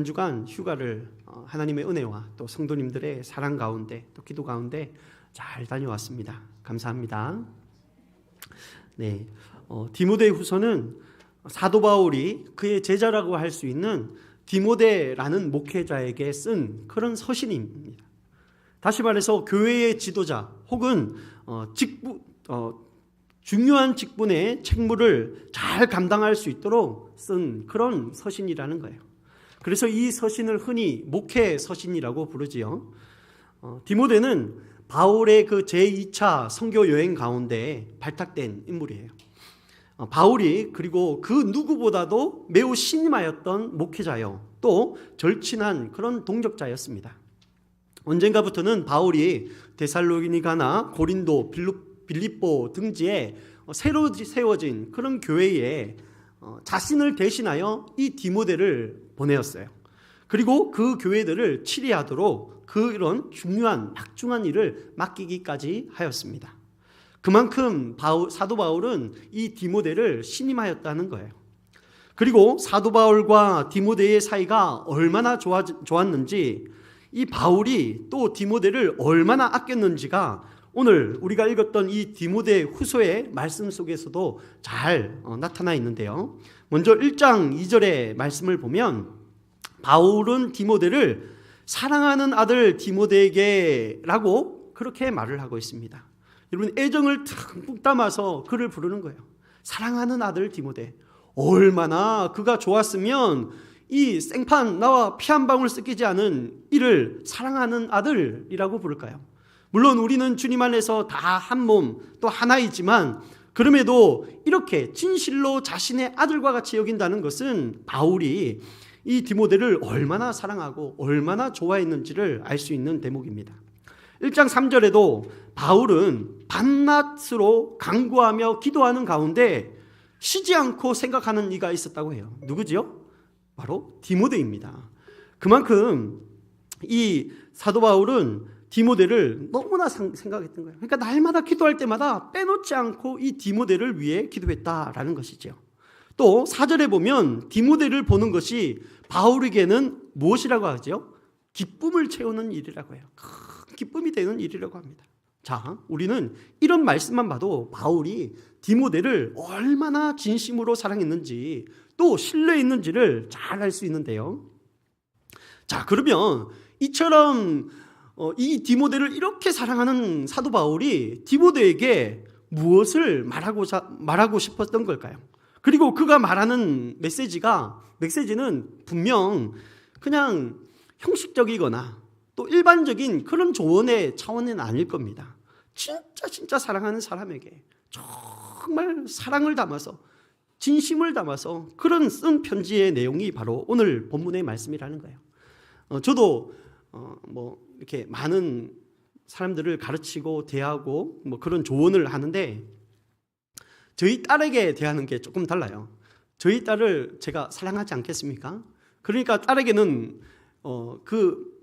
한 주간 휴가를 하나님의 은혜와 또 성도님들의 사랑 가운데 또 기도 가운데 잘 다녀왔습니다. 감사합니다. 네, 디모데후서는 사도 바울이 그의 제자라고 할 수 있는 디모데라는 목회자에게 쓴 그런 서신입니다. 다시 말해서 교회의 지도자 혹은 중요한 직분의 책무를 잘 감당할 수 있도록 쓴 그런 서신이라는 거예요. 그래서 이 서신을 흔히 목회 서신이라고 부르지요. 디모데는 바울의 그 제2차 선교 여행 가운데 발탁된 인물이에요. 바울이 그리고 그 누구보다도 매우 신임하였던 목회자요, 또 절친한 그런 동역자였습니다. 언젠가부터는 바울이 데살로니가나 고린도, 빌립보 등지에 새로 세워진 그런 교회에 자신을 대신하여 이 디모데를 보내었어요. 그리고 그 교회들을 치리하도록 그런 중요한 막중한 일을 맡기기까지 하였습니다. 그만큼 사도 바울은 이 디모데를 신임하였다는 거예요. 그리고 사도 바울과 디모데의 사이가 얼마나 좋았는지, 이 바울이 또 디모데를 얼마나 아꼈는지가 오늘 우리가 읽었던 이 디모데 후서의 말씀 속에서도 잘 나타나 있는데요. 먼저 1장 2절의 말씀을 보면 바울은 디모데를 사랑하는 아들 디모데에게 라고 그렇게 말을 하고 있습니다. 여러분, 애정을 듬뿍 담아서 그를 부르는 거예요. 사랑하는 아들 디모데. 얼마나 그가 좋았으면 이 생판 나와 피 한 방울 섞이지 않은 이를 사랑하는 아들이라고 부를까요? 물론 우리는 주님 안에서 다 한 몸 또 하나이지만 그럼에도 이렇게 진실로 자신의 아들과 같이 여긴다는 것은 바울이 이 디모데를 얼마나 사랑하고 얼마나 좋아했는지를 알 수 있는 대목입니다. 1장 3절에도 바울은 밤낮으로 간구하며 기도하는 가운데 쉬지 않고 생각하는 이가 있었다고 해요. 누구지요? 바로 디모데입니다. 그만큼 이 사도 바울은 디모데를 너무나 생각했던 거예요. 그러니까 날마다 기도할 때마다 빼놓지 않고 이 디모데를 위해 기도했다라는 것이죠. 또 4절에 보면 디모데를 보는 것이 바울에게는 무엇이라고 하죠? 기쁨을 채우는 일이라고 해요. 큰 기쁨이 되는 일이라고 합니다. 자, 우리는 이런 말씀만 봐도 바울이 디모데를 얼마나 진심으로 사랑했는지 또 신뢰했는지를 잘 알 수 있는데요. 자, 그러면 이처럼 이 디모데를 이렇게 사랑하는 사도 바울이 디모데에게 무엇을 말하고 싶었던 걸까요? 그리고 그가 말하는 메시지는 분명 그냥 형식적이거나 또 일반적인 그런 조언의 차원은 아닐 겁니다. 진짜 사랑하는 사람에게 정말 사랑을 담아서 진심을 담아서 그런 쓴 편지의 내용이 바로 오늘 본문의 말씀이라는 거예요. 저도 이렇게 많은 사람들을 가르치고 대하고 그런 조언을 하는데 저희 딸에게 대하는 게 조금 달라요. 저희 딸을 제가 사랑하지 않겠습니까? 그러니까 딸에게는 그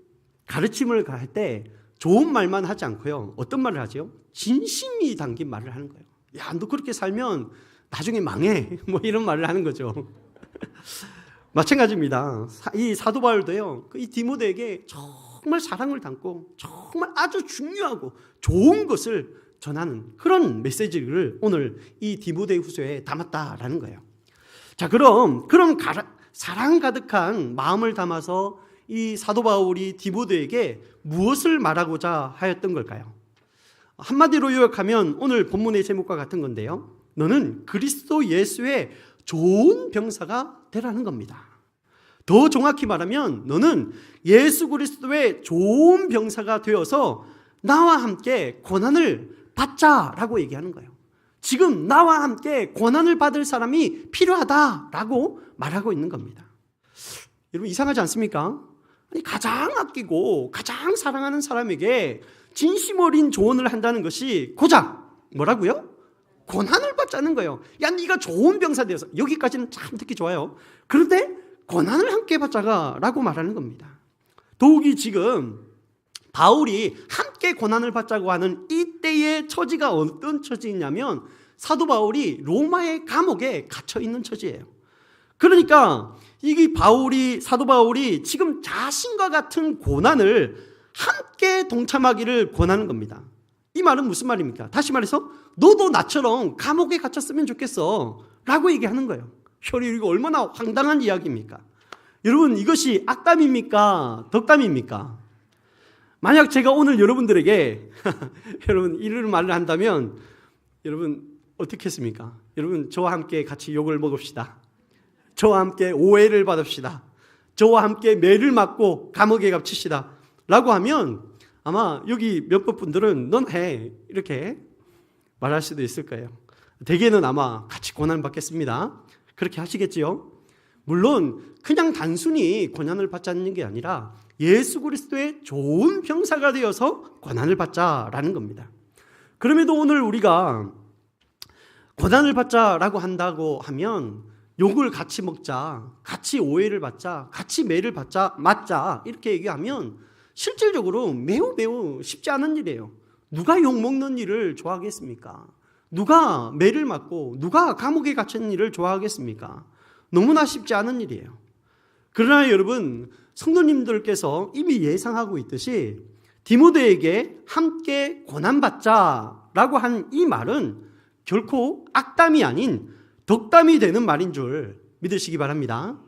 가르침을 할 때 좋은 말만 하지 않고요. 어떤 말을 하죠? 진심이 담긴 말을 하는 거예요. 야, 너 그렇게 살면 나중에 망해. 이런 말을 하는 거죠. 마찬가지입니다. 이 사도 바울도요, 이 디모데에게 정말 사랑을 담고 정말 아주 중요하고 좋은 것을 전하는 그런 메시지를 오늘 이 디모데 후서에 담았다라는 거예요. 자, 그럼 사랑 가득한 마음을 담아서 이 사도 바울이 디모데에게 무엇을 말하고자 하였던 걸까요? 한마디로 요약하면 오늘 본문의 제목과 같은 건데요. 너는 그리스도 예수의 좋은 병사가 되라는 겁니다. 더 정확히 말하면 너는 예수 그리스도의 좋은 병사가 되어서 나와 함께 고난을 받자라고 얘기하는 거예요. 지금 나와 함께 고난을 받을 사람이 필요하다라고 말하고 있는 겁니다. 여러분, 이상하지 않습니까? 아니, 가장 아끼고 가장 사랑하는 사람에게 진심 어린 조언을 한다는 것이 고작 뭐라고요? 고난을 받자는 거예요. 야, 네가 좋은 병사 되어서, 여기까지는 참 듣기 좋아요. 그런데 고난을 함께 받자라고 말하는 겁니다. 더욱이 지금 바울이 함께 고난을 받자고 하는 이때의 처지가 어떤 처지냐면 사도 바울이 로마의 감옥에 갇혀 있는 처지예요. 그러니까 이게 사도 바울이 지금 자신과 같은 고난을 함께 동참하기를 권하는 겁니다. 이 말은 무슨 말입니까? 다시 말해서 너도 나처럼 감옥에 갇혔으면 좋겠어 라고 얘기하는 거예요. 이거 얼마나 황당한 이야기입니까? 여러분, 이것이 악담입니까? 덕담입니까? 만약 제가 오늘 여러분들에게 여러분 이런 말을 한다면 여러분 어떻게 했습니까? 여러분, 저와 함께 같이 욕을 먹읍시다. 저와 함께 오해를 받읍시다. 저와 함께 매를 맞고 감옥에 갇히시다 라고 하면 아마 여기 몇몇 분들은 넌 해 이렇게 말할 수도 있을 거예요. 대개는 아마 같이 고난받겠습니다. 그렇게 하시겠지요? 물론 그냥 단순히 고난을 받자는 게 아니라 예수 그리스도의 좋은 병사가 되어서 고난을 받자라는 겁니다. 그럼에도 오늘 우리가 고난을 받자라고 한다고 하면 욕을 같이 먹자, 같이 오해를 받자, 같이 매를 맞자 이렇게 얘기하면 실질적으로 매우 쉽지 않은 일이에요. 누가 욕 먹는 일을 좋아하겠습니까? 누가 매를 맞고 누가 감옥에 갇힌 일을 좋아하겠습니까? 너무나 쉽지 않은 일이에요. 그러나 여러분, 성도님들께서 이미 예상하고 있듯이 디모데에게 함께 고난받자라고 한 이 말은 결코 악담이 아닌 덕담이 되는 말인 줄 믿으시기 바랍니다.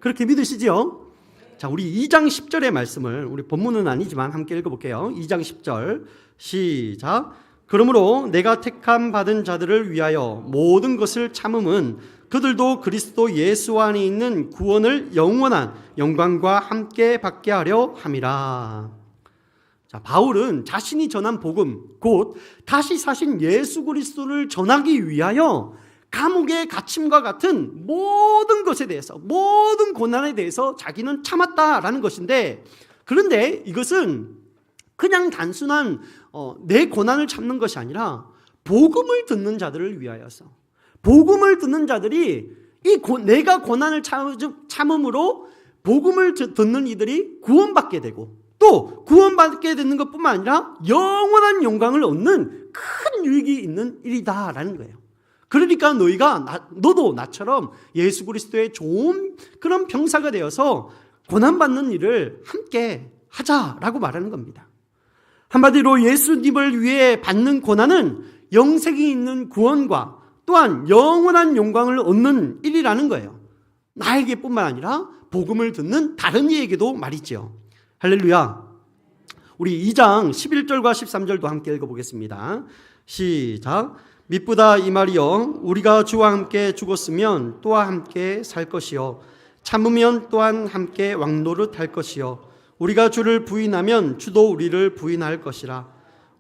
그렇게 믿으시지요? 자, 우리 2장 10절의 말씀을 우리 본문은 아니지만 함께 읽어볼게요. 2장 10절 시작. 그러므로 내가 택함 받은 자들을 위하여 모든 것을 참음은 그들도 그리스도 예수 안에 있는 구원을 영원한 영광과 함께 받게 하려 함이라. 자, 바울은 자신이 전한 복음, 곧 다시 사신 예수 그리스도를 전하기 위하여 감옥의 갇힘과 같은 모든 것에 대해서, 모든 고난에 대해서 자기는 참았다라는 것인데, 그런데 이것은 그냥 단순한 내 고난을 참는 것이 아니라 복음을 듣는 자들을 위하여서, 복음을 듣는 자들이 내가 고난을 참음으로 복음을 듣는 이들이 구원받게 되고, 또 구원받게 되는 것뿐만 아니라 영원한 영광을 얻는 큰 유익이 있는 일이다라는 거예요. 그러니까 너도 나처럼 예수 그리스도의 좋은 그런 병사가 되어서 고난받는 일을 함께 하자라고 말하는 겁니다. 한마디로 예수님을 위해 받는 고난은 영생이 있는 구원과 또한 영원한 영광을 얻는 일이라는 거예요. 나에게뿐만 아니라 복음을 듣는 다른 이에게도 말이죠. 할렐루야. 우리 2장 11절과 13절도 함께 읽어보겠습니다. 시작. 미쁘다 이 말이여, 우리가 주와 함께 죽었으면 또한 함께 살 것이요, 참으면 또한 함께 왕노릇 할 것이요, 우리가 주를 부인하면 주도 우리를 부인할 것이라.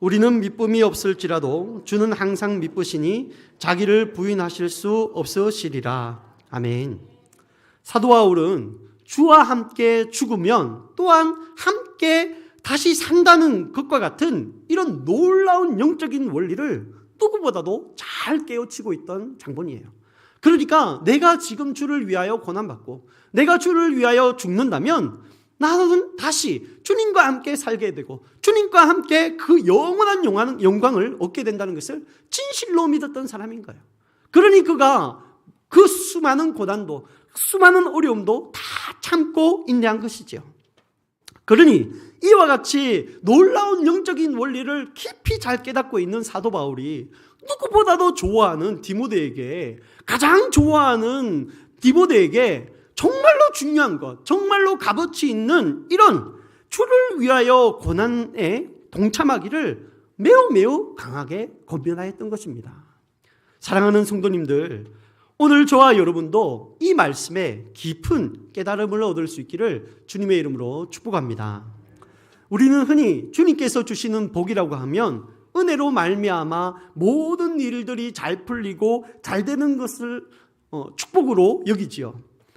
우리는 미쁨이 없을지라도 주는 항상 미쁘시니 자기를 부인하실 수 없으시리라. 아멘. 사도 바울은 주와 함께 죽으면 또한 함께 다시 산다는 것과 같은 이런 놀라운 영적인 원리를 누구보다도 잘 깨우치고 있던 장본이에요. 그러니까 내가 지금 주를 위하여 고난받고 내가 주를 위하여 죽는다면 나는 다시 주님과 함께 살게 되고 주님과 함께 그 영원한 영광을 얻게 된다는 것을 진실로 믿었던 사람인 거예요. 그러니 그가 그 수많은 고난도 수많은 어려움도 다 참고 인내한 것이죠. 그러니 이와 같이 놀라운 영적인 원리를 깊이 잘 깨닫고 있는 사도 바울이 누구보다도 좋아하는 디모데에게, 가장 좋아하는 디모데에게 정말로 중요한 것, 정말로 값어치 있는 이런 주를 위하여 고난에 동참하기를 매우 강하게 권면하였던 것입니다. 사랑하는 성도님들, 오늘 저와 여러분도 이 말씀에 깊은 깨달음을 얻을 수 있기를 주님의 이름으로 축복합니다. 우리는 흔히 주님께서 주시는 복이라고 하면 은혜로 말미암아 모든 일들이 잘 풀리고 잘 되는 것을 축복으로 여기지요.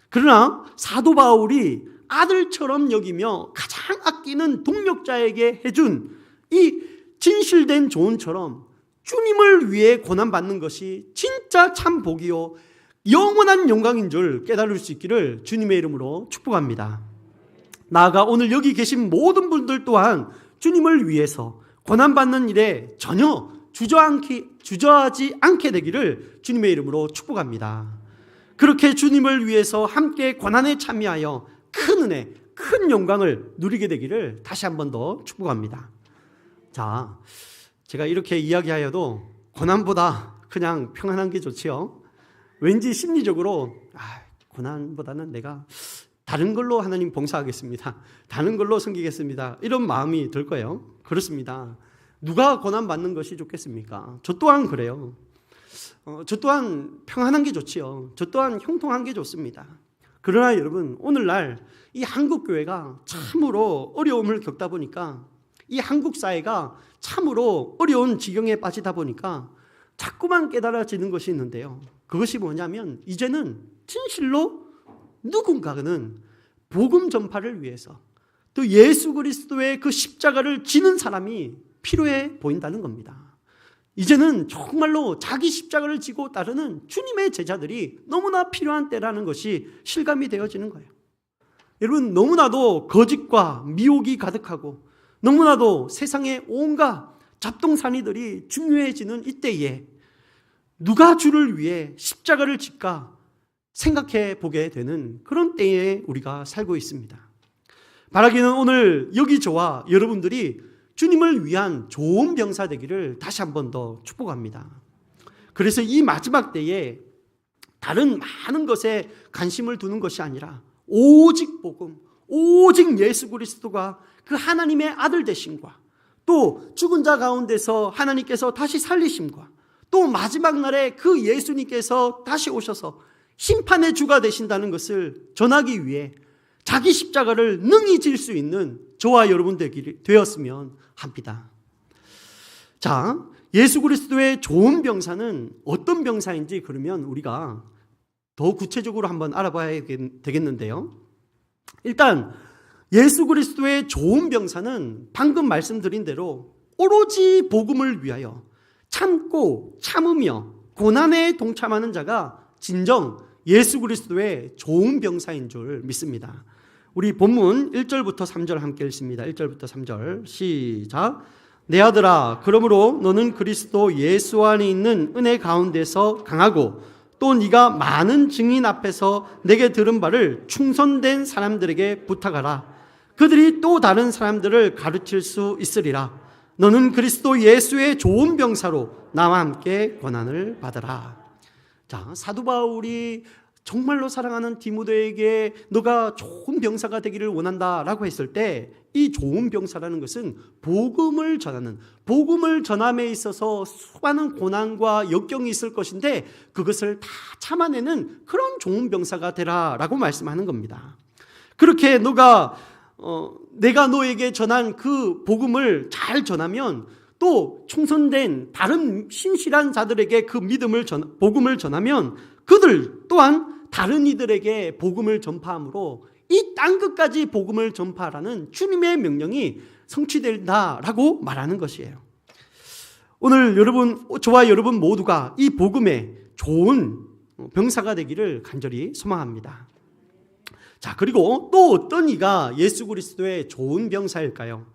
그러나 사도 바울이 아들처럼 여기며 가장 아끼는 동역자에게 해준 이 진실된 조언처럼 주님을 위해 고난받는 것이 진짜 참 복이요 영원한 영광인 줄 깨달을 수 있기를 주님의 이름으로 축복합니다. 나아가 오늘 여기 계신 모든 분들 또한 주님을 위해서 고난받는 일에 전혀 주저하지 않게 되기를 주님의 이름으로 축복합니다. 그렇게 주님을 위해서 함께 고난에 참여하여 큰 은혜, 큰 영광을 누리게 되기를 다시 한 번 더 축복합니다. 자, 제가 이렇게 이야기하여도 고난보다 그냥 평안한 게 좋지요. 왠지 심리적으로 고난보다는 내가 다른 걸로 하나님 봉사하겠습니다, 다른 걸로 섬기겠습니다, 이런 마음이 들 거예요. 그렇습니다. 누가 고난받는 것이 좋겠습니까? 저 또한 그래요. 저 또한 평안한 게 좋지요. 저 또한 형통한 게 좋습니다. 그러나 여러분, 오늘날 이 한국교회가 참으로 어려움을 겪다 보니까, 이 한국 사회가 참으로 어려운 지경에 빠지다 보니까 자꾸만 깨달아지는 것이 있는데요. 그것이 뭐냐면, 이제는 진실로 누군가는 복음 전파를 위해서 또 예수 그리스도의 그 십자가를 지는 사람이 필요해 보인다는 겁니다. 이제는 정말로 자기 십자가를 지고 따르는 주님의 제자들이 너무나 필요한 때라는 것이 실감이 되어지는 거예요. 여러분, 너무나도 거짓과 미혹이 가득하고 너무나도 세상의 온갖 잡동사니들이 중요해지는 이때에 누가 주를 위해 십자가를 질까 생각해 보게 되는 그런 때에 우리가 살고 있습니다. 바라기는 오늘 여기 저와 여러분들이 주님을 위한 좋은 병사 되기를 다시 한 번 더 축복합니다. 그래서 이 마지막 때에 다른 많은 것에 관심을 두는 것이 아니라 오직 복음, 오직 예수 그리스도가 그 하나님의 아들 되심과 또 죽은 자 가운데서 하나님께서 다시 살리심과 또 마지막 날에 그 예수님께서 다시 오셔서 심판의 주가 되신다는 것을 전하기 위해 자기 십자가를 능히 질 수 있는 저와 여러분 되었으면 합니다. 자, 예수 그리스도의 좋은 병사는 어떤 병사인지 그러면 우리가 더 구체적으로 한번 알아봐야 되겠는데요. 일단 예수 그리스도의 좋은 병사는 방금 말씀드린 대로 오로지 복음을 위하여 참고 참으며 고난에 동참하는 자가 진정 예수 그리스도의 좋은 병사인 줄 믿습니다. 우리 본문 1절부터 3절 함께 읽습니다. 1절부터 3절 시작. 내 아들아, 그러므로 너는 그리스도 예수 안에 있는 은혜 가운데서 강하고 또 네가 많은 증인 앞에서 내게 들은 바를 충성된 사람들에게 부탁하라. 그들이 또 다른 사람들을 가르칠 수 있으리라. 너는 그리스도 예수의 좋은 병사로 나와 함께 고난을 받으라. 자, 사도 바울이 정말로 사랑하는 디모데에게 너가 좋은 병사가 되기를 원한다라고 했을 때 이 좋은 병사라는 것은 복음을 전하는, 복음을 전함에 있어서 수많은 고난과 역경이 있을 것인데 그것을 다 참아내는 그런 좋은 병사가 되라라고 말씀하는 겁니다. 그렇게 내가 너에게 전한 그 복음을 잘 전하면 또 충성된 다른 신실한 자들에게 그 복음을 전하면 그들 또한 다른 이들에게 복음을 전파함으로 이 땅끝까지 복음을 전파하라는 주님의 명령이 성취된다라고 말하는 것이에요. 오늘 저와 여러분 모두가 이 복음의 좋은 병사가 되기를 간절히 소망합니다. 자, 그리고 또 어떤 이가 예수 그리스도의 좋은 병사일까요?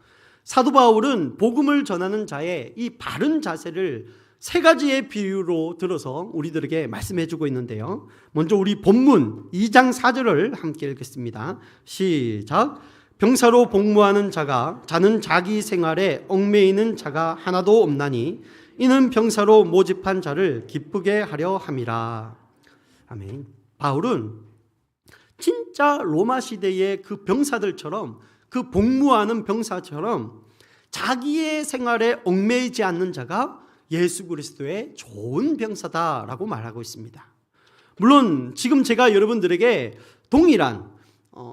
사도 바울은 복음을 전하는 자의 이 바른 자세를 세 가지의 비유로 들어서 우리들에게 말씀해 주고 있는데요. 먼저 우리 본문 2장 4절을 함께 읽겠습니다. 시작. 병사로 복무하는 자는 자기 생활에 얽매이는 자가 하나도 없나니 이는 병사로 모집한 자를 기쁘게 하려 함이라. 아멘. 바울은 진짜 로마 시대의 그 병사들처럼, 그 복무하는 병사처럼 자기의 생활에 얽매이지 않는 자가 예수 그리스도의 좋은 병사다라고 말하고 있습니다. 물론 지금 제가 여러분들에게 동일한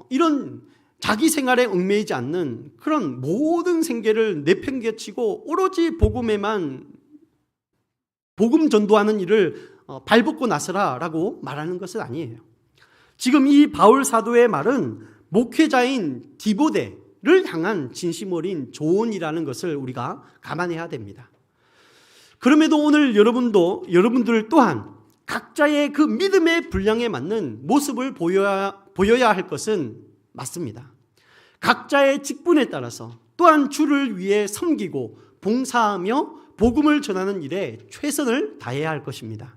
이런 자기 생활에 얽매이지 않는 그런 모든 생계를 내팽개치고 오로지 복음에만 복음 전도하는 일을 발벗고 나서라라고 말하는 것은 아니에요. 지금 이 바울 사도의 말은 목회자인 디모데를 향한 진심 어린 조언이라는 것을 우리가 감안해야 됩니다. 그럼에도 오늘 여러분들 또한 각자의 그 믿음의 분량에 맞는 모습을 보여야 할 것은 맞습니다. 각자의 직분에 따라서 또한 주를 위해 섬기고 봉사하며 복음을 전하는 일에 최선을 다해야 할 것입니다.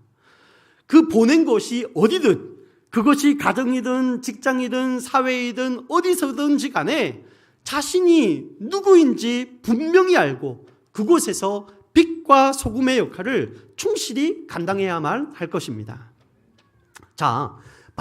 그 보낸 곳이 어디든 그것이 가정이든 직장이든 사회이든 어디서든지 간에 자신이 누구인지 분명히 알고 그곳에서 빛과 소금의 역할을 충실히 감당해야만 할 것입니다. 자,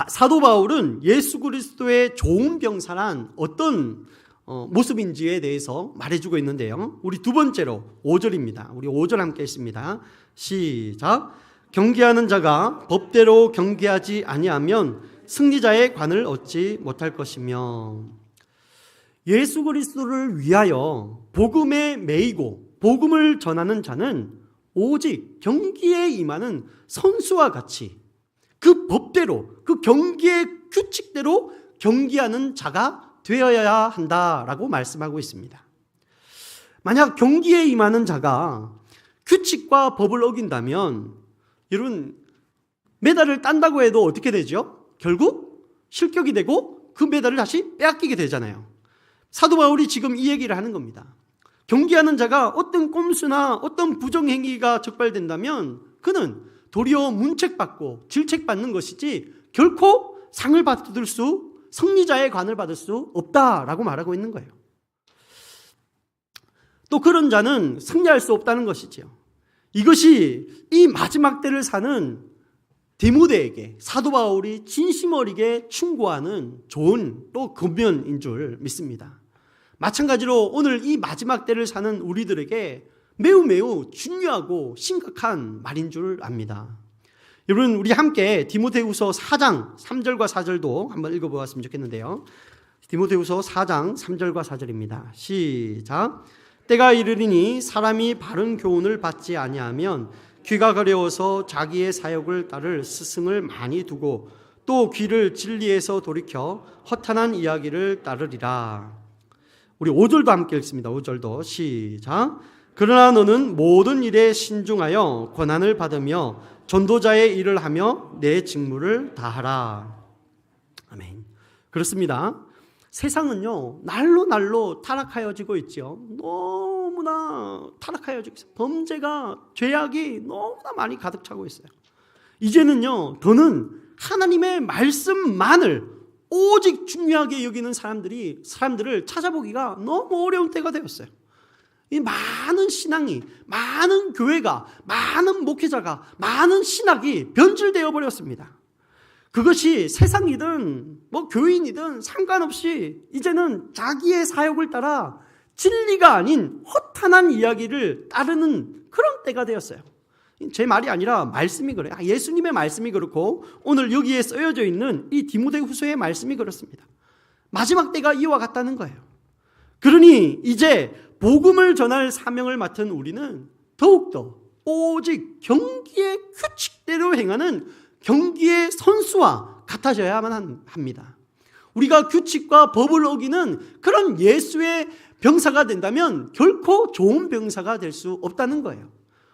사도 바울은 예수 그리스도의 좋은 병사란 어떤 모습인지에 대해서 말해주고 있는데요. 우리 두 번째로 5절입니다. 우리 5절 함께 읽습니다. 시작. 경계하는 자가 법대로 경계하지 아니하면 승리자의 관을 얻지 못할 것이며, 예수 그리스도를 위하여 복음에 매이고 복음을 전하는 자는 오직 경기에 임하는 선수와 같이 그 법대로, 그 경기의 규칙대로 경기하는 자가 되어야 한다라고 말씀하고 있습니다. 만약 경기에 임하는 자가 규칙과 법을 어긴다면 여러분, 메달을 딴다고 해도 어떻게 되죠? 결국 실격이 되고 그 메달을 다시 빼앗기게 되잖아요. 사도 바울이 지금 이 얘기를 하는 겁니다. 경기하는 자가 어떤 꼼수나 어떤 부정행위가 적발된다면 그는 도리어 문책받고 질책받는 것이지 결코 상을 받을 수, 승리자의 관을 받을 수 없다라고 말하고 있는 거예요. 또 그런 자는 승리할 수 없다는 것이지요. 이것이 이 마지막 때를 사는 디모데에게 사도 바울이 진심 어리게 충고하는 좋은 또 권면인 줄 믿습니다. 마찬가지로 오늘 이 마지막 때를 사는 우리들에게 매우 중요하고 심각한 말인 줄 압니다. 여러분, 우리 함께 디모데후서 4장 3절과 4절도 한번 읽어보았으면 좋겠는데요. 디모데후서 4장 3절과 4절입니다. 시작. 때가 이르리니 사람이 바른 교훈을 받지 아니하면 귀가 가려워서 자기의 사역을 따를 스승을 많이 두고 또 귀를 진리에서 돌이켜 허탄한 이야기를 따르리라. 우리 5절도 함께 읽습니다. 5절도 시작. 그러나 너는 모든 일에 신중하여 권한을 받으며 전도자의 일을 하며 내 직무를 다하라. 아멘. 그렇습니다. 세상은요, 날로 타락하여지고 있죠. 너무나 타락하여지고 있어요. 범죄가, 죄악이 너무나 많이 가득 차고 있어요. 이제는요, 더는 하나님의 말씀만을 오직 중요하게 여기는 사람들을 찾아보기가 너무 어려운 때가 되었어요. 이 많은 신앙이, 많은 교회가, 많은 목회자가, 많은 신학이 변질되어 버렸습니다. 그것이 세상이든 교인이든 상관없이 이제는 자기의 사역을 따라 진리가 아닌 허탄한 이야기를 따르는 그런 때가 되었어요. 제 말이 아니라 말씀이 그래요. 예수님의 말씀이 그렇고 오늘 여기에 쓰여져 있는 이 디모데후서의 말씀이 그렇습니다. 마지막 때가 이와 같다는 거예요. 그러니 이제 복음을 전할 사명을 맡은 우리는 더욱더 오직 경기의 규칙대로 행하는 경기의 선수와 같아져야만 합니다. 우리가 규칙과 법을 어기는 그런 예수의 병사가 된다면 결코 좋은 병사가 될 수 없다는 거예요.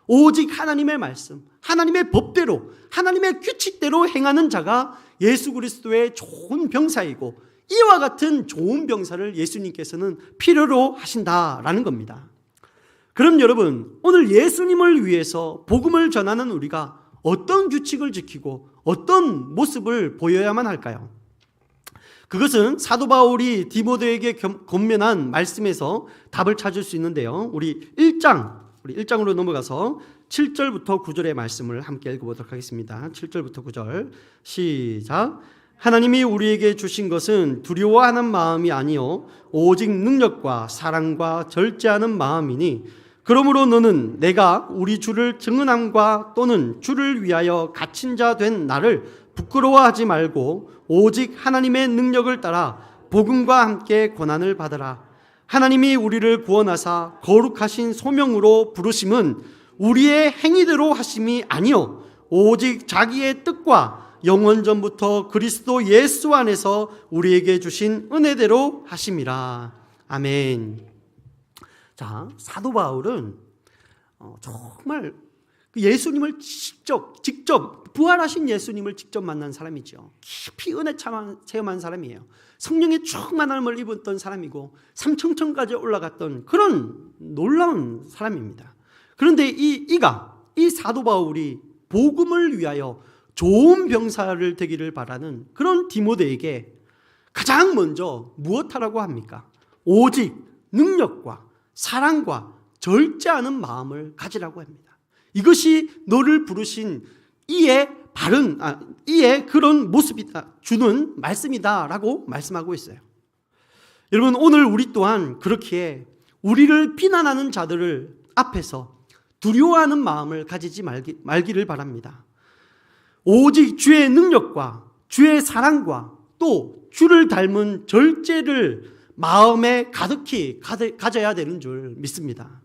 오직 하나님의 말씀, 하나님의 법대로, 하나님의 규칙대로 행하는 자가 예수 그리스도의 좋은 병사이고 이와 같은 좋은 병사를 예수님께서는 필요로 하신다라는 겁니다. 그럼 여러분, 오늘 예수님을 위해서 복음을 전하는 우리가 어떤 규칙을 지키고 어떤 모습을 보여야만 할까요? 그것은 사도 바울이 디모데에게 권면한 말씀에서 답을 찾을 수 있는데요. 우리 1장으로 넘어가서 7절부터 9절의 말씀을 함께 읽어보도록 하겠습니다. 7절부터 9절 시작. 하나님이 우리에게 주신 것은 두려워하는 마음이 아니요 오직 능력과 사랑과 절제하는 마음이니 그러므로 너는 내가 우리 주를 증언함과 또는 주를 위하여 갇힌 자 된 나를 부끄러워하지 말고 오직 하나님의 능력을 따라 복음과 함께 고난을 받으라. 하나님이 우리를 구원하사 거룩하신 소명으로 부르심은 우리의 행위대로 하심이 아니요 오직 자기의 뜻과 영원전부터 그리스도 예수 안에서 우리에게 주신 은혜대로 하심이라. 아멘. 자, 사도 바울은 정말 예수님을 직접 부활하신 예수님을 직접 만난 사람이죠. 깊이 은혜 체험한 사람이에요. 성령의 충만함을 입었던 사람이고 삼천천까지 올라갔던 그런 놀라운 사람입니다. 그런데 이 사도 바울이 복음을 위하여 좋은 병사를 되기를 바라는 그런 디모데에게 가장 먼저 무엇하라고 합니까? 오직 능력과 사랑과 절제하는 마음을 가지라고 합니다. 이것이 너를 부르신 이의 그런 모습이 주는 말씀이다라고 말씀하고 있어요. 여러분, 오늘 우리 또한 그렇기에 우리를 비난하는 자들을 앞에서 두려워하는 마음을 가지지 말기를 바랍니다. 오직 주의 능력과 주의 사랑과 또 주를 닮은 절제를 마음에 가득히 가져야 되는 줄 믿습니다.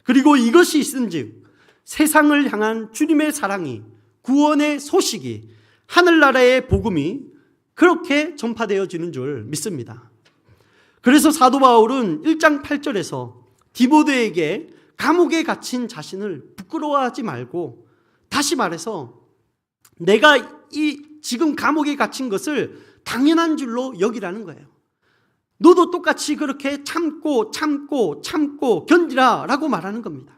그리고 이것이 있은즉 세상을 향한 주님의 사랑이, 구원의 소식이, 하늘나라의 복음이 그렇게 전파되어지는 줄 믿습니다. 그래서 사도 바울은 1장 8절에서 디모데에게 감옥에 갇힌 자신을 부끄러워하지 말고, 다시 말해서 내가 이 지금 감옥에 갇힌 것을 당연한 줄로 여기라는 거예요. 너도 똑같이 그렇게 참고 견디라 라고 말하는 겁니다.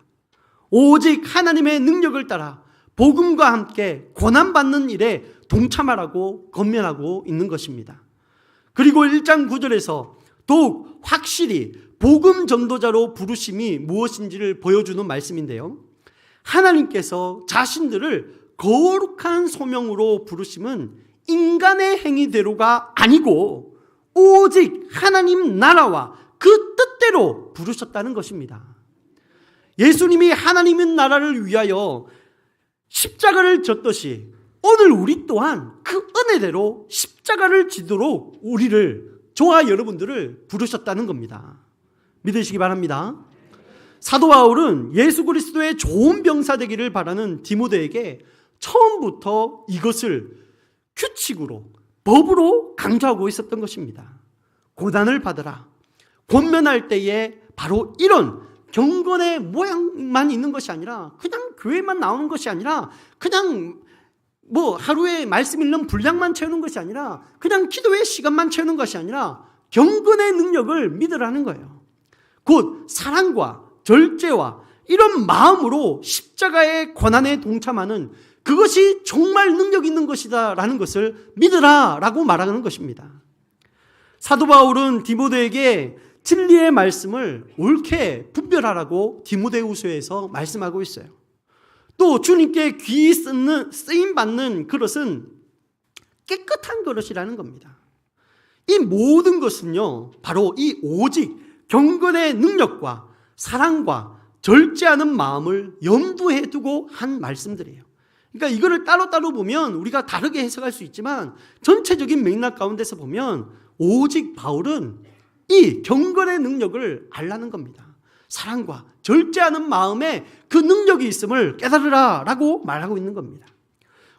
오직 하나님의 능력을 따라 복음과 함께 고난받는 일에 동참하라고 권면하고 있는 것입니다. 그리고 1장 9절에서 더욱 확실히 복음 전도자로 부르심이 무엇인지를 보여주는 말씀인데요, 하나님께서 자신들을 거룩한 소명으로 부르심은 인간의 행위대로가 아니고 오직 하나님 나라와 그 뜻대로 부르셨다는 것입니다. 예수님이 하나님의 나라를 위하여 십자가를 졌듯이 오늘 우리 또한 그 은혜대로 십자가를 지도록 우리를, 저와 여러분들을 부르셨다는 겁니다. 믿으시기 바랍니다. 사도 바울은 예수 그리스도의 좋은 병사 되기를 바라는 디모데에게 처음부터 이것을 규칙으로, 법으로 강조하고 있었던 것입니다. 고난을 받으라. 권면할 때에 바로 이런 경건의 모양만 있는 것이 아니라, 그냥 교회만 나오는 것이 아니라, 그냥 하루에 말씀 읽는 분량만 채우는 것이 아니라, 그냥 기도의 시간만 채우는 것이 아니라 경건의 능력을 믿으라는 거예요. 곧 사랑과 절제와 이런 마음으로 십자가의 고난에 동참하는 그것이 정말 능력 있는 것이다 라는 것을 믿으라 라고 말하는 것입니다. 사도 바울은 디모데에게 진리의 말씀을 옳게 분별하라고 디모데후서에서 말씀하고 있어요. 또 주님께 귀히 쓰임받는 그릇은 깨끗한 그릇이라는 겁니다. 이 모든 것은요, 바로 이 오직 경건의 능력과 사랑과 절제하는 마음을 염두에 두고 한 말씀들이에요. 그러니까 이거를 따로따로 보면 우리가 다르게 해석할 수 있지만 전체적인 맥락 가운데서 보면 오직 바울은 이 경건의 능력을 알라는 겁니다. 사랑과 절제하는 마음에 그 능력이 있음을 깨달으라 라고 말하고 있는 겁니다.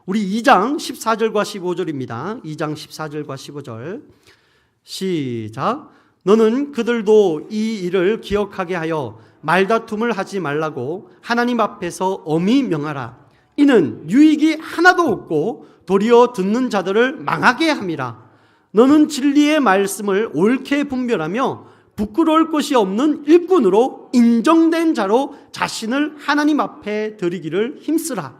우리 2장 14절과 15절입니다. 2장 14절과 15절 시작. 너는 그들도 이 일을 기억하게 하여 말다툼을 하지 말라고 하나님 앞에서 엄히 명하라. 이는 유익이 하나도 없고 도리어 듣는 자들을 망하게 함이라. 너는 진리의 말씀을 옳게 분별하며 부끄러울 것이 없는 일꾼으로 인정된 자로 자신을 하나님 앞에 드리기를 힘쓰라.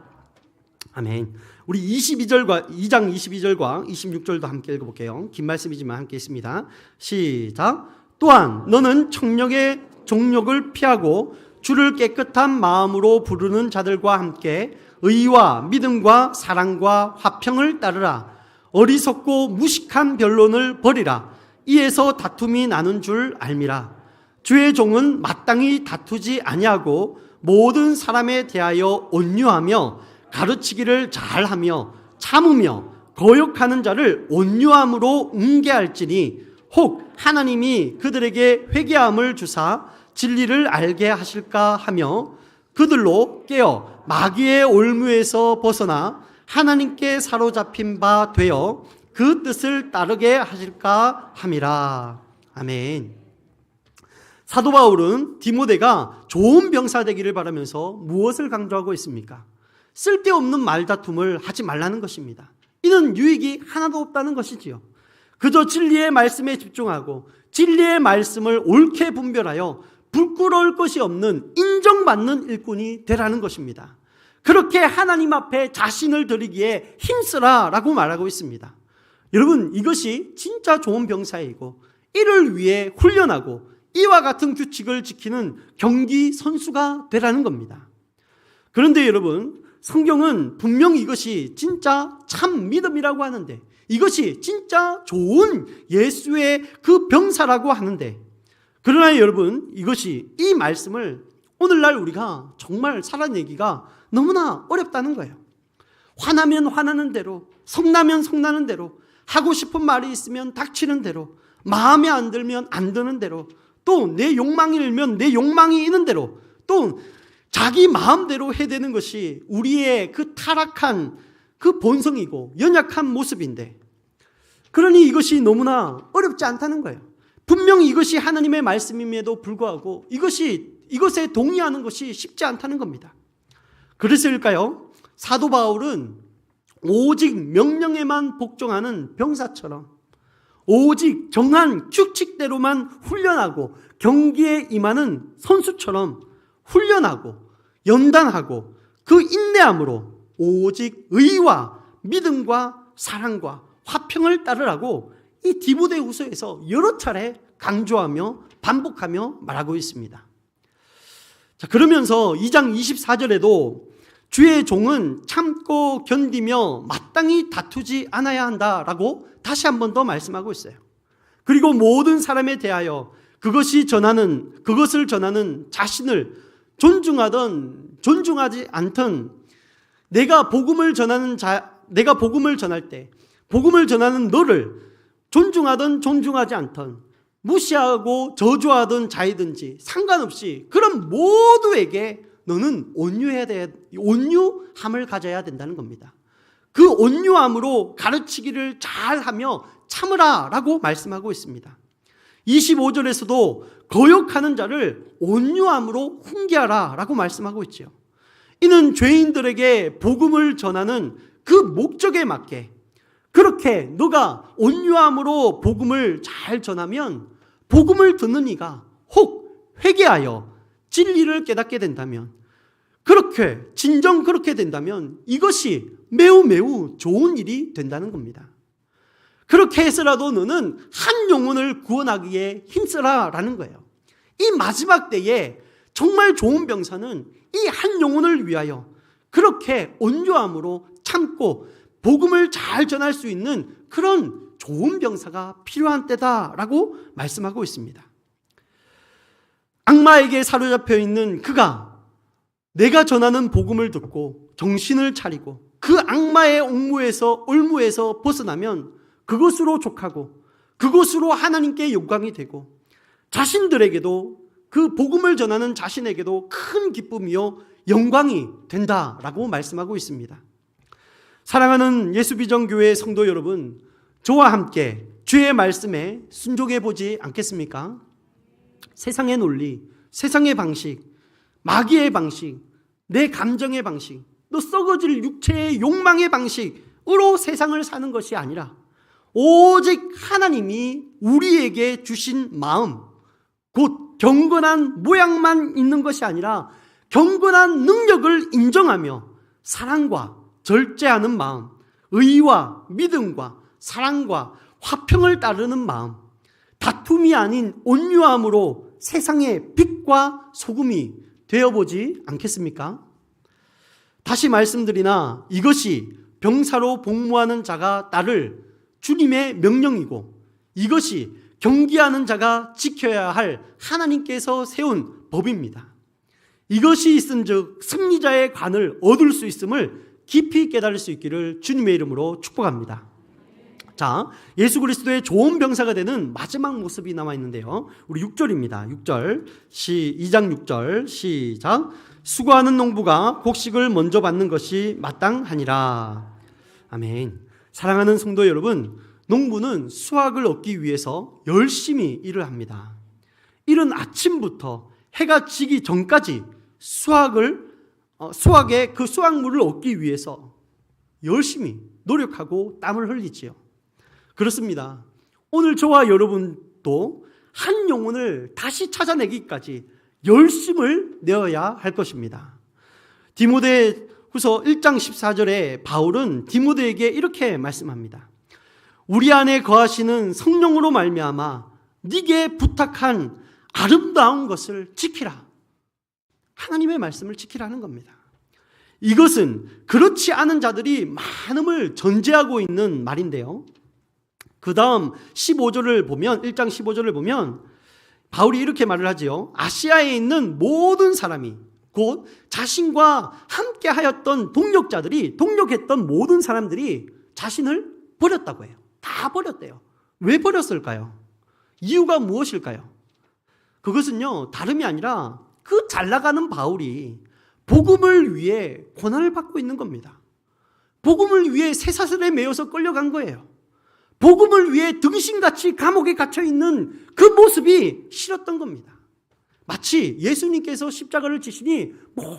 아멘. 우리 2장 22절과 26절도 함께 읽어볼게요. 긴 말씀이지만 함께 있습니다. 시작. 또한 너는 청력의 종력을 피하고 주를 깨끗한 마음으로 부르는 자들과 함께 의와 믿음과 사랑과 화평을 따르라. 어리석고 무식한 변론을 버리라. 이에서 다툼이 나는 줄 알미라. 주의 종은 마땅히 다투지 아니하고 모든 사람에 대하여 온유하며 가르치기를 잘하며 참으며 거역하는 자를 온유함으로 응개할지니 혹 하나님이 그들에게 회개함을 주사 진리를 알게 하실까 하며 그들로 깨어 마귀의 올무에서 벗어나 하나님께 사로잡힌 바 되어 그 뜻을 따르게 하실까 함이라. 아멘. 사도 바울은 디모데가 좋은 병사 되기를 바라면서 무엇을 강조하고 있습니까? 쓸데없는 말다툼을 하지 말라는 것입니다. 이는 유익이 하나도 없다는 것이지요. 그저 진리의 말씀에 집중하고 진리의 말씀을 옳게 분별하여 부끄러울 것이 없는 인정받는 일꾼이 되라는 것입니다. 그렇게 하나님 앞에 자신을 드리기에 힘쓰라 라고 말하고 있습니다. 여러분, 이것이 진짜 좋은 병사이고 이를 위해 훈련하고 이와 같은 규칙을 지키는 경기 선수가 되라는 겁니다. 그런데 여러분, 성경은 분명 이것이 진짜 참 믿음이라고 하는데, 이것이 진짜 좋은 예수의 그 병사라고 하는데, 그러나 여러분, 이 말씀을 오늘날 우리가 정말 살아내기가 너무나 어렵다는 거예요. 화나면 화나는 대로, 성나면 성나는 대로, 하고 싶은 말이 있으면 닥치는 대로, 마음에 안 들면 안 드는 대로, 또 내 욕망이 일면 내 욕망이 있는 대로, 또 자기 마음대로 해야 되는 것이 우리의 그 타락한 그 본성이고 연약한 모습인데, 그러니 이것이 너무나 어렵지 않다는 거예요. 분명히 이것이 하나님의 말씀임에도 불구하고 이것에 동의하는 것이 쉽지 않다는 겁니다. 그래서일까요? 사도 바울은 오직 명령에만 복종하는 병사처럼, 오직 정한 규칙대로만 훈련하고 경기에 임하는 선수처럼 훈련하고 연단하고 그 인내함으로 오직 의와 믿음과 사랑과 화평을 따르라고 이 디모데후서에서 여러 차례 강조하며 반복하며 말하고 있습니다. 자, 그러면서 2장 24절에도 주의 종은 참고 견디며 마땅히 다투지 않아야 한다라고 다시 한 번 더 말씀하고 있어요. 그리고 모든 사람에 대하여 그것을 전하는 자신을 존중하든 존중하지 않든, 내가 복음을 전할 때 복음을 전하는 너를 존중하든 존중하지 않든, 무시하고 저주하던 자이든지 상관없이 그런 모두에게 너는 온유함을 가져야 된다는 겁니다. 그 온유함으로 가르치기를 잘하며 참으라 라고 말씀하고 있습니다. 25절에서도 거역하는 자를 온유함으로 훈계하라 라고 말씀하고 있죠. 이는 죄인들에게 복음을 전하는 그 목적에 맞게, 그렇게 너가 온유함으로 복음을 잘 전하면 복음을 듣는 이가 혹 회개하여 진리를 깨닫게 된다면, 진정 그렇게 된다면 이것이 매우 매우 좋은 일이 된다는 겁니다. 그렇게 해서라도 너는 한 영혼을 구원하기에 힘쓰라 라는 거예요. 이 마지막 때에 정말 좋은 병사는 이 한 영혼을 위하여 그렇게 온유함으로 참고 복음을 잘 전할 수 있는 그런 좋은 병사가 필요한 때다라고 말씀하고 있습니다. 악마에게 사로잡혀 있는 그가 내가 전하는 복음을 듣고 정신을 차리고 그 악마의 올무에서 벗어나면 그것으로 족하고 그것으로 하나님께 영광이 되고 자신들에게도, 그 복음을 전하는 자신에게도 큰 기쁨이요 영광이 된다라고 말씀하고 있습니다. 사랑하는 예수비전교회 성도 여러분, 저와 함께 주의 말씀에 순종해 보지 않겠습니까? 세상의 논리, 세상의 방식, 마귀의 방식, 내 감정의 방식, 또 썩어질 육체의 욕망의 방식으로 세상을 사는 것이 아니라 오직 하나님이 우리에게 주신 마음, 곧 경건한 모양만 있는 것이 아니라 경건한 능력을 인정하며 사랑과 절제하는 마음, 의와 믿음과 사랑과 화평을 따르는 마음, 다툼이 아닌 온유함으로 세상의 빛과 소금이 되어보지 않겠습니까? 다시 말씀드리나 이것이 병사로 복무하는 자가 따를 주님의 명령이고, 이것이 경기하는 자가 지켜야 할 하나님께서 세운 법입니다. 이것이 있은즉 승리자의 관을 얻을 수 있음을 깊이 깨달을 수 있기를 주님의 이름으로 축복합니다. 자, 예수 그리스도의 좋은 병사가 되는 마지막 모습이 남아 있는데요. 우리 6절입니다. 6절, 2장 6절 시작. 수고하는 농부가 곡식을 먼저 받는 것이 마땅하니라. 아멘. 사랑하는 성도 여러분, 농부는 수확을 얻기 위해서 열심히 일을 합니다. 이른 아침부터 해가 지기 전까지 수확의 그 수확물을 얻기 위해서 열심히 노력하고 땀을 흘리지요. 그렇습니다. 오늘 저와 여러분도 한 영혼을 다시 찾아내기까지 열심을 내어야 할 것입니다. 디모데 후서 1장 14절에 바울은 디모데에게 이렇게 말씀합니다. 우리 안에 거하시는 성령으로 말미암아 네게 부탁한 아름다운 것을 지키라. 하나님의 말씀을 지키라는 겁니다. 이것은 그렇지 않은 자들이 많음을 전제하고 있는 말인데요. 그 다음 15절을 보면 1장 15절을 보면 바울이 이렇게 말을 하지요. 아시아에 있는 모든 사람이 곧 자신과 함께 하였던 동력했던 모든 사람들이 자신을 버렸다고 해요. 다 버렸대요. 왜 버렸을까요? 이유가 무엇일까요? 그것은요, 다름이 아니라 그 잘 나가는 바울이 복음을 위해 고난을 받고 있는 겁니다. 복음을 위해 쇠사슬에 매여서 끌려간 거예요. 복음을 위해 등신같이 감옥에 갇혀있는 그 모습이 싫었던 겁니다. 마치 예수님께서 십자가를 지시니 모든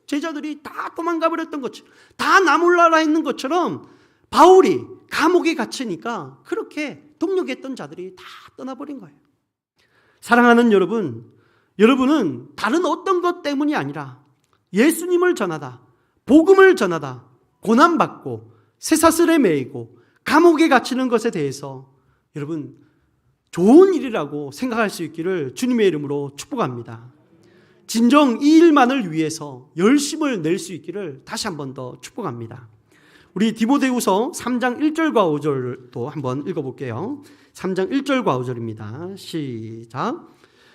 제자들이 다 도망가 버렸던 것처럼, 다 나몰라라 했는 것처럼 바울이 감옥에 갇히니까 그렇게 동력했던 자들이 다 떠나버린 거예요. 사랑하는 여러분, 여러분은 다른 어떤 것 때문이 아니라 예수님을 전하다, 복음을 전하다, 고난받고 쇠사슬에 매이고 감옥에 갇히는 것에 대해서 여러분 좋은 일이라고 생각할 수 있기를 주님의 이름으로 축복합니다. 진정 이 일만을 위해서 열심을 낼 수 있기를 다시 한 번 더 축복합니다. 우리 디모데후서 3장 1절과 5절도 한번 읽어볼게요. 3장 1절과 5절입니다. 시작.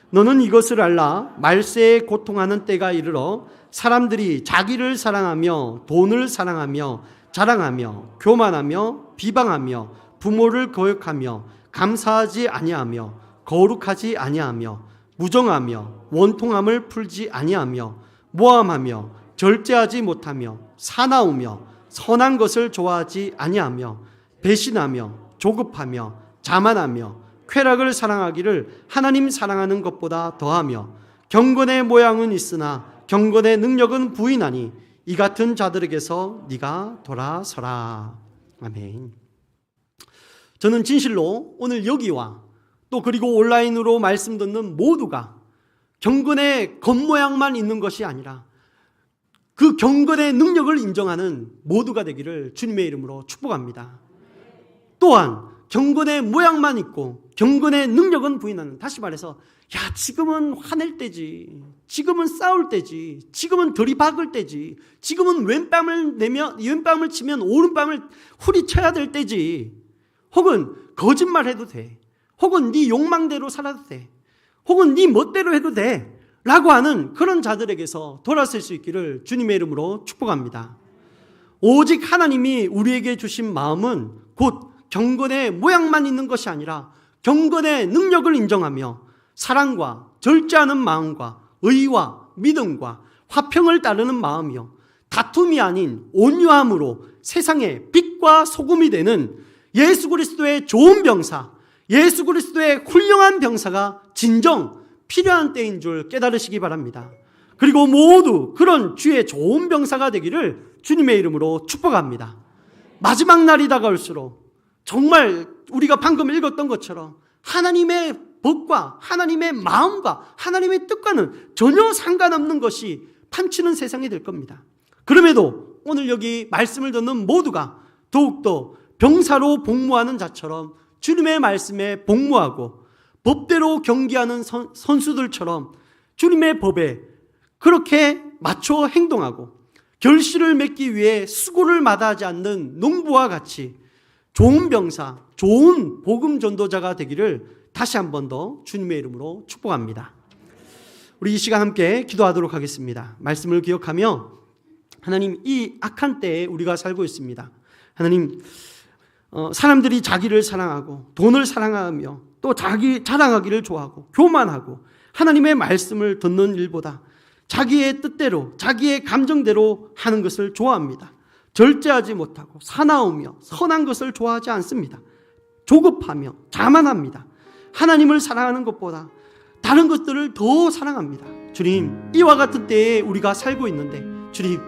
너는 이것을 알라. 말세에 고통하는 때가 이르러 사람들이 자기를 사랑하며 돈을 사랑하며 자랑하며 교만하며 비방하며 부모를 거역하며 감사하지 아니하며 거룩하지 아니하며 무정하며 원통함을 풀지 아니하며 모함하며 절제하지 못하며 사나우며 선한 것을 좋아하지 아니하며 배신하며 조급하며 자만하며 쾌락을 사랑하기를 하나님 사랑하는 것보다 더하며 경건의 모양은 있으나 경건의 능력은 부인하니 이 같은 자들에게서 네가 돌아서라. 아멘. 저는 진실로 오늘 여기와 또 그리고 온라인으로 말씀 듣는 모두가 경건의 겉모양만 있는 것이 아니라 그 경건의 능력을 인정하는 모두가 되기를 주님의 이름으로 축복합니다. 또한 경건의 모양만 있고 경건의 능력은 부인하는, 다시 말해서 야 지금은 화낼 때지, 지금은 싸울 때지, 지금은 들이박을 때지, 지금은 왼뺨을 치면 오른뺨을 후리쳐야 될 때지, 혹은 거짓말해도 돼, 혹은 네 욕망대로 살아도 돼, 혹은 네 멋대로 해도 돼 라고 하는 그런 자들에게서 돌아설 수 있기를 주님의 이름으로 축복합니다. 오직 하나님이 우리에게 주신 마음은 곧 경건의 모양만 있는 것이 아니라 경건의 능력을 인정하며 사랑과 절제하는 마음과 의와 믿음과 화평을 따르는 마음이요 다툼이 아닌 온유함으로 세상의 빛과 소금이 되는 예수 그리스도의 좋은 병사, 예수 그리스도의 훌륭한 병사가 진정 필요한 때인 줄 깨달으시기 바랍니다. 그리고 모두 그런 주의 좋은 병사가 되기를 주님의 이름으로 축복합니다. 마지막 날이 다가올수록 정말 우리가 방금 읽었던 것처럼 하나님의 법과 하나님의 마음과 하나님의 뜻과는 전혀 상관없는 것이 판치는 세상이 될 겁니다. 그럼에도 오늘 여기 말씀을 듣는 모두가 더욱더 병사로 복무하는 자처럼 주님의 말씀에 복무하고 법대로 경기하는 선수들처럼 주님의 법에 그렇게 맞춰 행동하고 결실을 맺기 위해 수고를 마다하지 않는 농부와 같이 좋은 병사, 좋은 복음 전도자가 되기를 다시 한 번 더 주님의 이름으로 축복합니다. 우리 이 시간 함께 기도하도록 하겠습니다. 말씀을 기억하며 하나님, 이 악한 때에 우리가 살고 있습니다. 하나님, 사람들이 자기를 사랑하고 돈을 사랑하며 또 자기 자랑하기를 좋아하고 교만하고 하나님의 말씀을 듣는 일보다 자기의 뜻대로 자기의 감정대로 하는 것을 좋아합니다. 절제하지 못하고 사나우며 선한 것을 좋아하지 않습니다. 조급하며 자만합니다. 하나님을 사랑하는 것보다 다른 것들을 더 사랑합니다. 주님, 이와 같은 때에 우리가 살고 있는데 주님,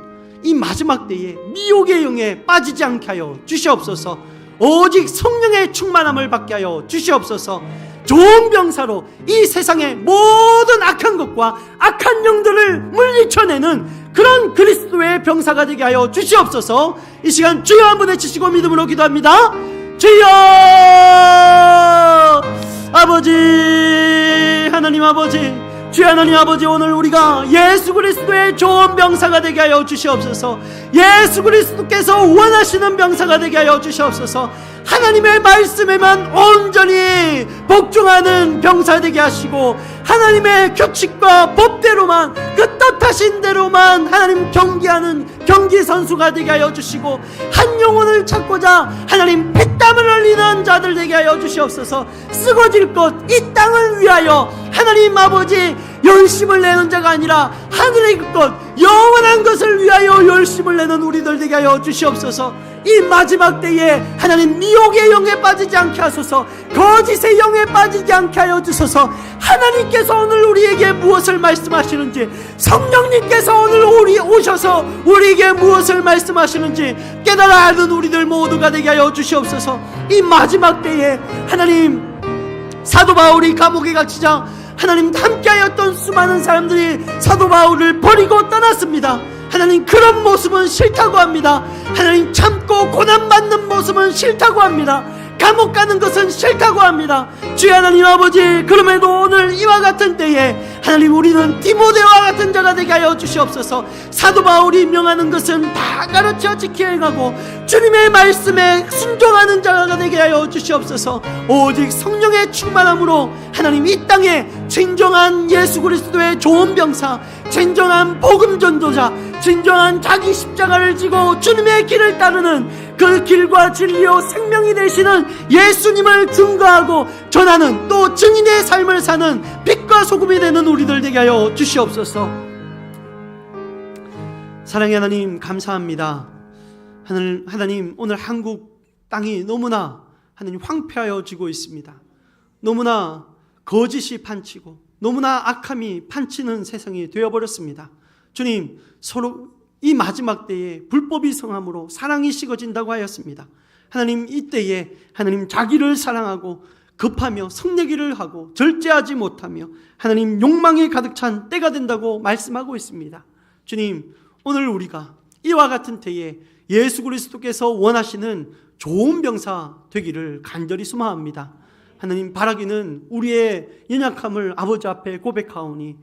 이 마지막 때에 미혹의 영에 빠지지 않게 하여 주시옵소서. 오직 성령의 충만함을 받게 하여 주시옵소서. 좋은 병사로 이 세상의 모든 악한 것과 악한 영들을 물리쳐내는 그런 그리스도의 병사가 되게 하여 주시옵소서. 이 시간 주여 한번 외치시고 믿음으로 기도합니다. 주여! 아버지, 하나님 아버지, 주여 하나님 아버지, 오늘 우리가 예수 그리스도의 좋은 병사가 되게 하여 주시옵소서. 예수 그리스도께서 원하시는 병사가 되게 하여 주시옵소서. 하나님의 말씀에만 온전히 복종하는 병사 되게 하시고, 하나님의 규칙과 법대로만, 그 뜻하신 대로만 하나님 경기하는 경기 선수가 되게 하여 주시고, 한 영혼을 찾고자 하나님 피땀을 흘리는 자들 되게 하여 주시옵소서. 쓰고질 것 이 땅을 위하여 하나님 아버지 열심을 내는 자가 아니라 하늘의 것 영원한 것을 위하여 열심을 내는 우리들 되게 하여 주시옵소서. 이 마지막 때에 하나님 미혹의 영에 빠지지 않게 하소서. 거짓의 영에 빠지지 않게 하여 주소서. 하나님께서 오늘 우리에게 무엇을 말씀하시는지, 성령님께서 오늘 오셔서 우리에게 무엇을 말씀하시는지 깨달아 아는 우리들 모두가 되게 하여 주시옵소서. 이 마지막 때에 하나님, 사도 바울이 감옥에 갇히자 하나님 함께하였던 수많은 사람들이 사도 바울을 버리고 떠났습니다. 하나님, 그런 모습은 싫다고 합니다. 하나님, 참고 고난받는 모습은 싫다고 합니다. 감옥 가는 것은 싫다고 합니다. 주여 하나님 아버지, 그럼에도 오늘 이와 같은 때에 하나님, 우리는 디모데와 같은 자가 되게 하여 주시옵소서. 사도 바울이 명하는 것은 다 가르쳐 지켜 행하고 주님의 말씀에 순종하는 자가 되게 하여 주시옵소서. 오직 성령의 충만함으로 하나님, 이 땅에 진정한 예수 그리스도의 좋은 병사, 진정한 복음 전도자, 진정한 자기 십자가를 지고 주님의 길을 따르는 그 길과 진리요 생명이 되시는 예수님을 증거하고 전하는, 또 증인의 삶을 사는 빛과 소금이 되는 우리들 되게 하여 주시옵소서. 사랑의 하나님, 감사합니다. 하나님, 오늘 한국 땅이 너무나 하나님 황폐하여지고 있습니다. 너무나 거짓이 판치고 너무나 악함이 판치는 세상이 되어버렸습니다. 주님, 서로 이 마지막 때에 불법이 성함으로 사랑이 식어진다고 하였습니다. 하나님, 이때에 하나님 자기를 사랑하고 급하며 성내기를 하고 절제하지 못하며 하나님 욕망이 가득 찬 때가 된다고 말씀하고 있습니다. 주님, 오늘 우리가 이와 같은 때에 예수 그리스도께서 원하시는 좋은 병사 되기를 간절히 소망합니다. 하나님, 바라기는 우리의 연약함을 아버지 앞에 고백하오니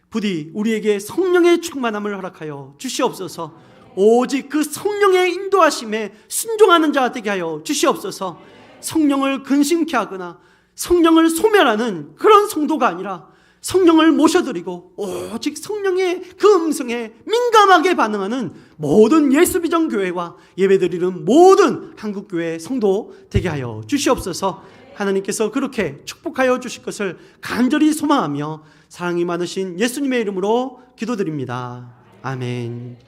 부디 우리에게 성령의 충만함을 허락하여 주시옵소서. 오직 그 성령의 인도하심에 순종하는 자 되게 하여 주시옵소서. 성령을 근심케 하거나 성령을 소멸하는 그런 성도가 아니라 성령을 모셔드리고 오직 성령의 그 음성에 민감하게 반응하는 모든 예수비전교회와 예배드리는 모든 한국교회 성도 되게 하여 주시옵소서. 하나님께서 그렇게 축복하여 주실 것을 간절히 소망하며 사랑이 많으신 예수님의 이름으로 기도드립니다. 아멘.